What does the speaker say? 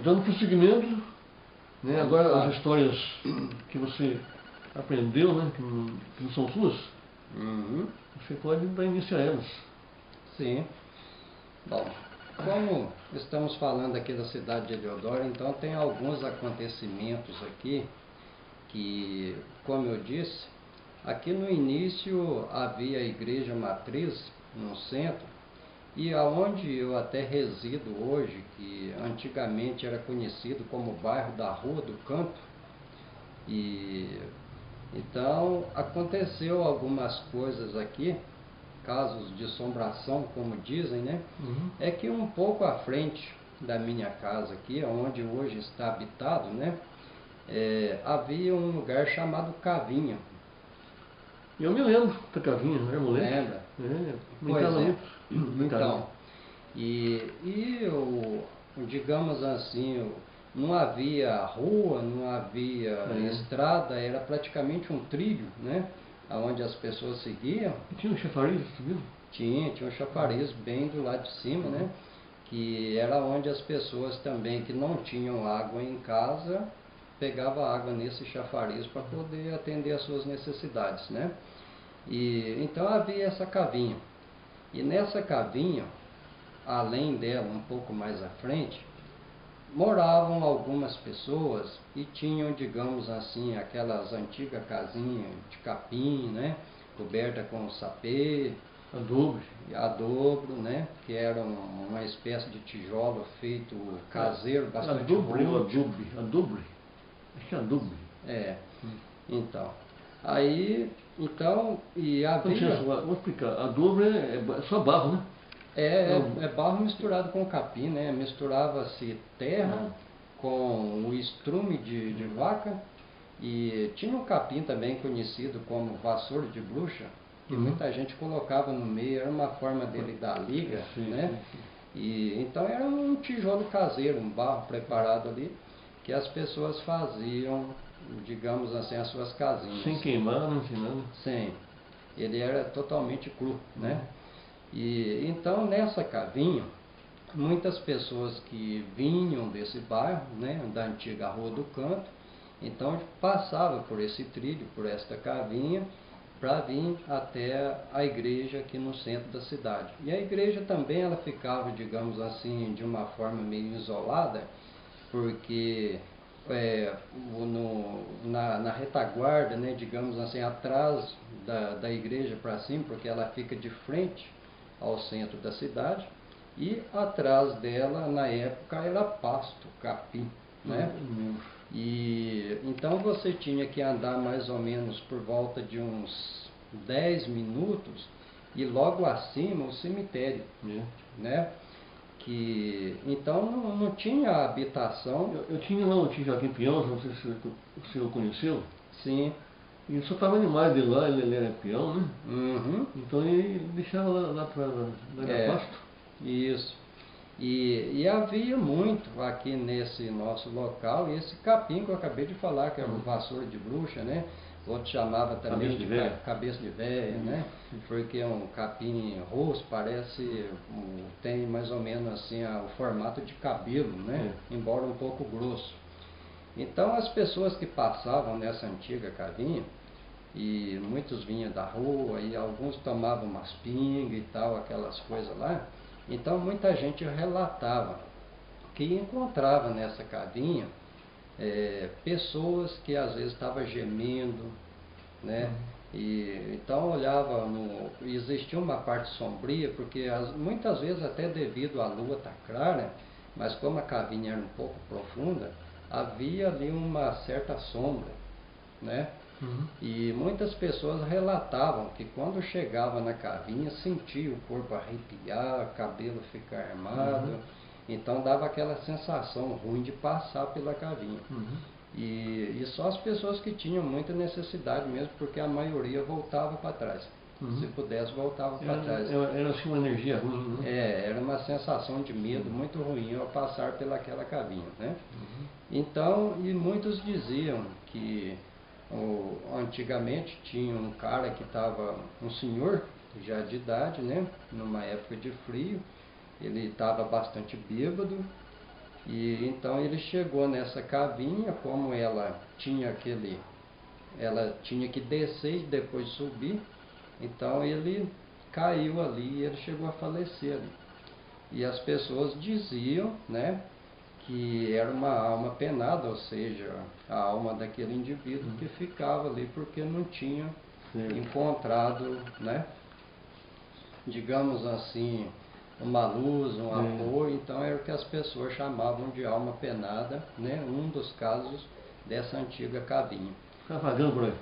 Dando prosseguimento, né, agora Tá. as histórias que você aprendeu, né, que não são suas, você pode dar início a elas. Sim. Bom, como estamos falando aqui da cidade de Eliodoro, então tem alguns acontecimentos aqui que, como eu disse, aqui no início havia a igreja matriz no centro, e aonde eu até resido hoje, que antigamente era conhecido como bairro da Rua do Canto, e então aconteceu algumas coisas aqui, casos de assombração, como dizem, né? É que um pouco à frente da minha casa aqui, onde hoje está habitado, né? Havia um lugar chamado Cavinha. Eu me lembro da cavinha, era moleque. Lembra? Brincava Pois é. muito na cavinha. Então, digamos assim, não havia rua, não havia estrada, era praticamente um trilho, né? Onde as pessoas seguiam. E tinha um chafariz, você viu? Tinha um chafariz bem do lado de cima, né? Que era onde as pessoas também que não tinham água em casa, pegavam água nesse chafariz para poder atender às suas necessidades, né? E então havia essa cavinha. E nessa cavinha, além dela, um pouco mais à frente, moravam algumas pessoas e tinham, digamos assim, aquelas antigas casinhas de capim, né? Coberta com sapê, adobe, né? Que era uma espécie de tijolo feito caseiro, bastante rústico. Adobe. Acho que é adobe. Então. Aí, então, e havia... Vou explicar. Adobe é só barro, né? É barro misturado com capim, né? Misturava-se terra com o estrume de vaca, e tinha um capim também conhecido como vassoura de bruxa, que muita gente colocava no meio, era uma forma dele dar liga, né? E então era um tijolo caseiro, um barro preparado ali, que as pessoas faziam, digamos assim, as suas casinhas. Sem queimar, não tinha nada. Sim, ele era totalmente cru, né? E então nessa cavinha, muitas pessoas que vinham desse bairro, né, da antiga Rua do Canto, então passavam por esse trilho, por esta cavinha, para vir até a igreja aqui no centro da cidade. E a igreja também ela ficava, digamos assim, de uma forma meio isolada, porque na retaguarda, né, digamos assim, atrás da igreja para cima, porque ela fica de frente ao centro da cidade, e atrás dela, na época, era pasto, capim, né? E então você tinha que andar mais ou menos por volta de uns 10 minutos, e logo acima o cemitério, né? Que então não tinha habitação. Eu tinha lá o tio Joaquim Peão, não sei se o senhor conheceu. Sim. E só estava animais dele lá, ele era peão, né? Então ele deixava lá para pasto. Isso. E havia muito aqui nesse nosso local, e esse capim que eu acabei de falar, que era o vassoura de bruxa, né? Outro chamava também cabeça de véia, né? Porque é um capim rosto, parece, tem mais ou menos assim o formato de cabelo, né? Embora um pouco grosso. Então as pessoas que passavam nessa antiga cavinha, e muitos vinham da rua, e alguns tomavam umas pingas e tal, aquelas coisas lá, então muita gente relatava que encontrava nessa cavinha pessoas que às vezes estavam gemendo, né? E então olhava existia uma parte sombria, porque muitas vezes até devido à lua estar clara, mas como a cavinha era um pouco profunda, havia ali uma certa sombra, né? E muitas pessoas relatavam que quando chegava na cavinha sentia o corpo arrepiar, o cabelo ficar armado, então dava aquela sensação ruim de passar pela cavinha. E só as pessoas que tinham muita necessidade mesmo, porque a maioria voltava para trás. Se pudesse, voltava para trás. Era assim uma energia ruim, né? Era uma sensação de medo muito ruim ao passar pelaquela cavinha, né? Então, e muitos diziam que antigamente tinha um cara que estava, um senhor já de idade, né? Numa época de frio, ele estava bastante bêbado, E então ele chegou nessa cavinha, como ela tinha que descer e depois subir, então ele caiu ali e ele chegou a falecer ali. E as pessoas diziam, né, que era uma alma penada, ou seja, a alma daquele indivíduo que ficava ali porque não tinha encontrado, né, digamos assim, uma luz, um apoio. Então era o que as pessoas chamavam de alma penada, né, um dos casos dessa antiga cavinha. Ficava vagando por aí.